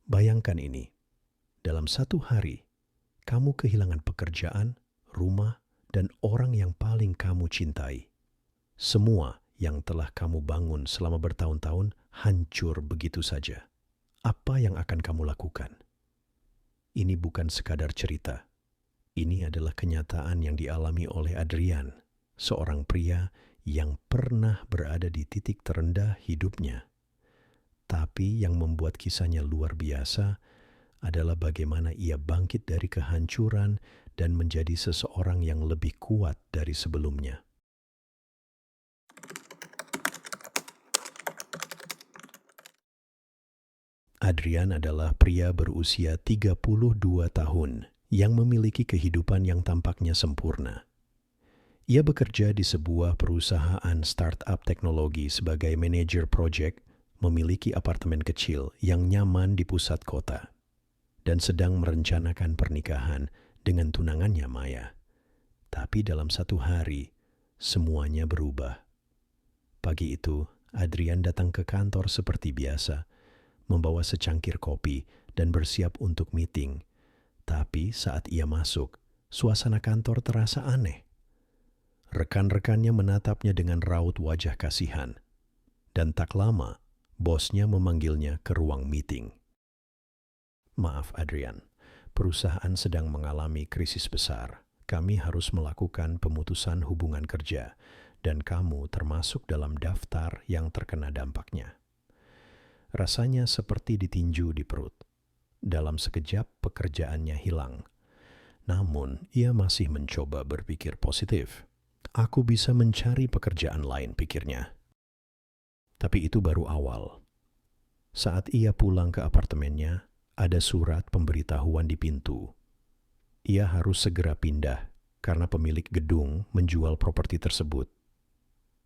Bayangkan ini, dalam satu hari, kamu kehilangan pekerjaan, rumah, dan orang yang paling kamu cintai. Semua yang telah kamu bangun selama bertahun-tahun hancur begitu saja. Apa yang akan kamu lakukan? Ini bukan sekadar cerita. Ini adalah kenyataan yang dialami oleh Adrian, seorang pria yang pernah berada di titik terendah hidupnya. Tapi yang membuat kisahnya luar biasa adalah bagaimana ia bangkit dari kehancuran dan menjadi seseorang yang lebih kuat dari sebelumnya. Adrian adalah pria berusia 32 tahun yang memiliki kehidupan yang tampaknya sempurna. Ia bekerja di sebuah perusahaan startup teknologi sebagai manajer proyek, memiliki apartemen kecil yang nyaman di pusat kota, dan sedang merencanakan pernikahan dengan tunangannya Maya. Tapi dalam satu hari, semuanya berubah. Pagi itu, Adrian datang ke kantor seperti biasa, membawa secangkir kopi dan bersiap untuk meeting. Tapi saat ia masuk, suasana kantor terasa aneh. Rekan-rekannya menatapnya dengan raut wajah kasihan. Dan tak lama, bosnya memanggilnya ke ruang meeting. Maaf Adrian, perusahaan sedang mengalami krisis besar. Kami harus melakukan pemutusan hubungan kerja, dan kamu termasuk dalam daftar yang terkena dampaknya. Rasanya seperti ditinju di perut. Dalam sekejap pekerjaannya hilang. Namun, ia masih mencoba berpikir positif. Aku bisa mencari pekerjaan lain, pikirnya. Tapi itu baru awal. Saat ia pulang ke apartemennya, ada surat pemberitahuan di pintu. Ia harus segera pindah karena pemilik gedung menjual properti tersebut.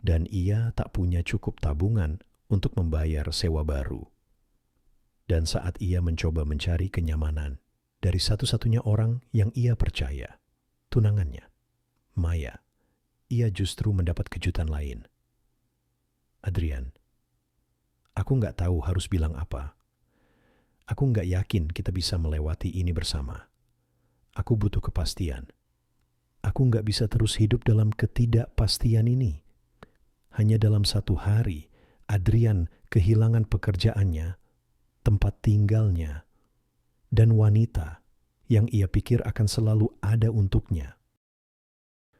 Dan ia tak punya cukup tabungan untuk membayar sewa baru. Dan saat ia mencoba mencari kenyamanan dari satu-satunya orang yang ia percaya, tunangannya, Maya, ia justru mendapat kejutan lain. Adrian, aku nggak tahu harus bilang apa. Aku nggak yakin kita bisa melewati ini bersama. Aku butuh kepastian. Aku nggak bisa terus hidup dalam ketidakpastian ini. Hanya dalam satu hari, Adrian kehilangan pekerjaannya, tempat tinggalnya, dan wanita yang ia pikir akan selalu ada untuknya.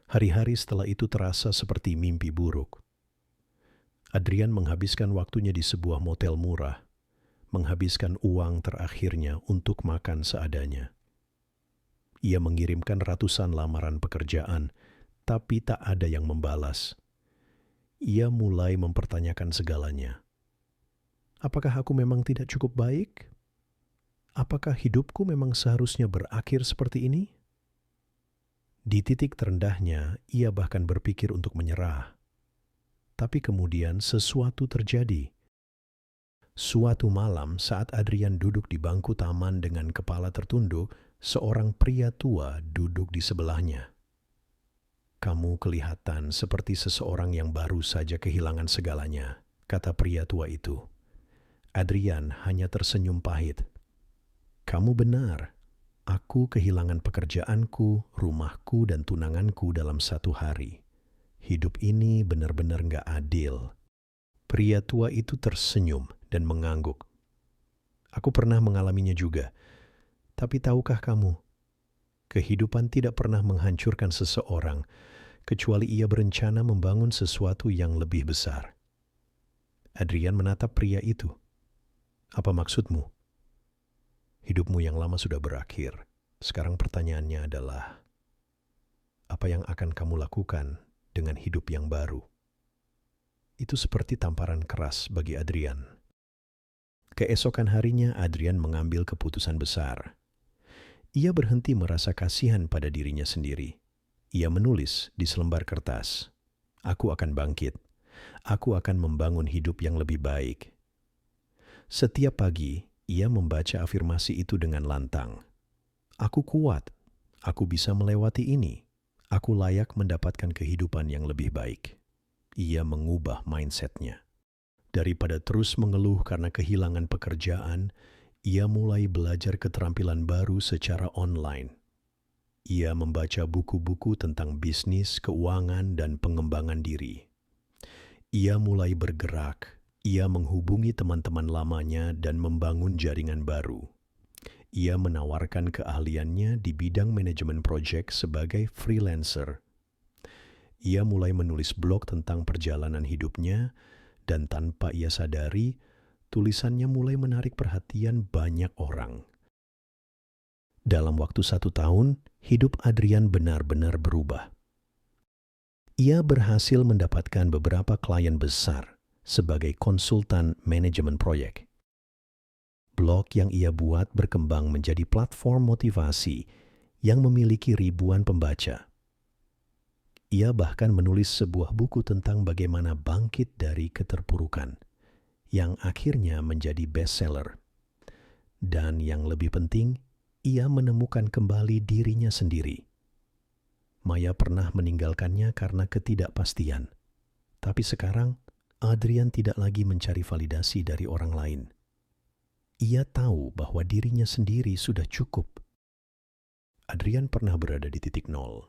Hari-hari setelah itu terasa seperti mimpi buruk. Adrian menghabiskan waktunya di sebuah motel murah, menghabiskan uang terakhirnya untuk makan seadanya. Ia mengirimkan ratusan lamaran pekerjaan, tapi tak ada yang membalas. Ia mulai mempertanyakan segalanya. Apakah aku memang tidak cukup baik? Apakah hidupku memang seharusnya berakhir seperti ini? Di titik terendahnya, ia bahkan berpikir untuk menyerah. Tapi kemudian sesuatu terjadi. Suatu malam saat Adrian duduk di bangku taman dengan kepala tertunduk, seorang pria tua duduk di sebelahnya. Kamu kelihatan seperti seseorang yang baru saja kehilangan segalanya, kata pria tua itu. Adrian hanya tersenyum pahit. Kamu benar, aku kehilangan pekerjaanku, rumahku, dan tunanganku dalam satu hari. Hidup ini benar-benar gak adil. Pria tua itu tersenyum dan mengangguk. Aku pernah mengalaminya juga. Tapi tahukah kamu, kehidupan tidak pernah menghancurkan seseorang, kecuali ia berencana membangun sesuatu yang lebih besar. Adrian menatap pria itu. Apa maksudmu? Hidupmu yang lama sudah berakhir. Sekarang pertanyaannya adalah, apa yang akan kamu lakukan dengan hidup yang baru? Itu seperti tamparan keras bagi Adrian. Keesokan harinya Adrian mengambil keputusan besar. Ia berhenti merasa kasihan pada dirinya sendiri. Ia menulis di selembar kertas, "Aku akan bangkit. Aku akan membangun hidup yang lebih baik." Setiap pagi, ia membaca afirmasi itu dengan lantang. Aku kuat. Aku bisa melewati ini. Aku layak mendapatkan kehidupan yang lebih baik. Ia mengubah mindsetnya. Daripada terus mengeluh karena kehilangan pekerjaan, Ia mulai belajar keterampilan baru secara online. Ia membaca buku-buku tentang bisnis, keuangan, dan pengembangan diri. Ia mulai bergerak. Ia menghubungi teman-teman lamanya dan membangun jaringan baru. Ia menawarkan keahliannya di bidang manajemen proyek sebagai freelancer. Ia mulai menulis blog tentang perjalanan hidupnya, dan tanpa ia sadari, tulisannya mulai menarik perhatian banyak orang. Dalam waktu 1 tahun, hidup Adrian benar-benar berubah. Ia berhasil mendapatkan beberapa klien besar sebagai konsultan manajemen proyek. Blog yang ia buat berkembang menjadi platform motivasi yang memiliki ribuan pembaca. Ia bahkan menulis sebuah buku tentang bagaimana bangkit dari keterpurukan, yang akhirnya menjadi bestseller. Dan yang lebih penting, ia menemukan kembali dirinya sendiri. Maya pernah meninggalkannya karena ketidakpastian. Tapi sekarang, Adrian tidak lagi mencari validasi dari orang lain. Ia tahu bahwa dirinya sendiri sudah cukup. Adrian pernah berada di titik nol.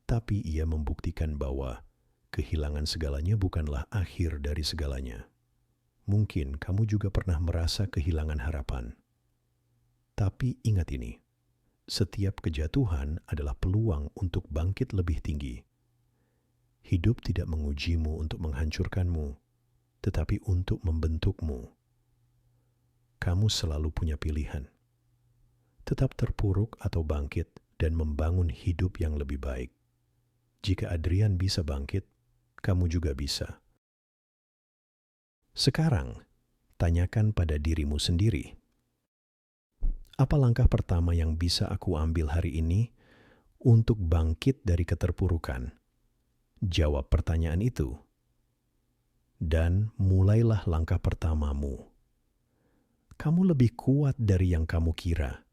Tapi ia membuktikan bahwa kehilangan segalanya bukanlah akhir dari segalanya. Mungkin kamu juga pernah merasa kehilangan harapan. Tapi ingat ini, setiap kejatuhan adalah peluang untuk bangkit lebih tinggi. Hidup tidak mengujimu untuk menghancurkanmu, tetapi untuk membentukmu. Kamu selalu punya pilihan. Tetap terpuruk atau bangkit dan membangun hidup yang lebih baik. Jika Adrian bisa bangkit, kamu juga bisa. Sekarang, tanyakan pada dirimu sendiri. Apa langkah pertama yang bisa aku ambil hari ini untuk bangkit dari keterpurukan? Jawab pertanyaan itu. Dan mulailah langkah pertamamu. Kamu lebih kuat dari yang kamu kira.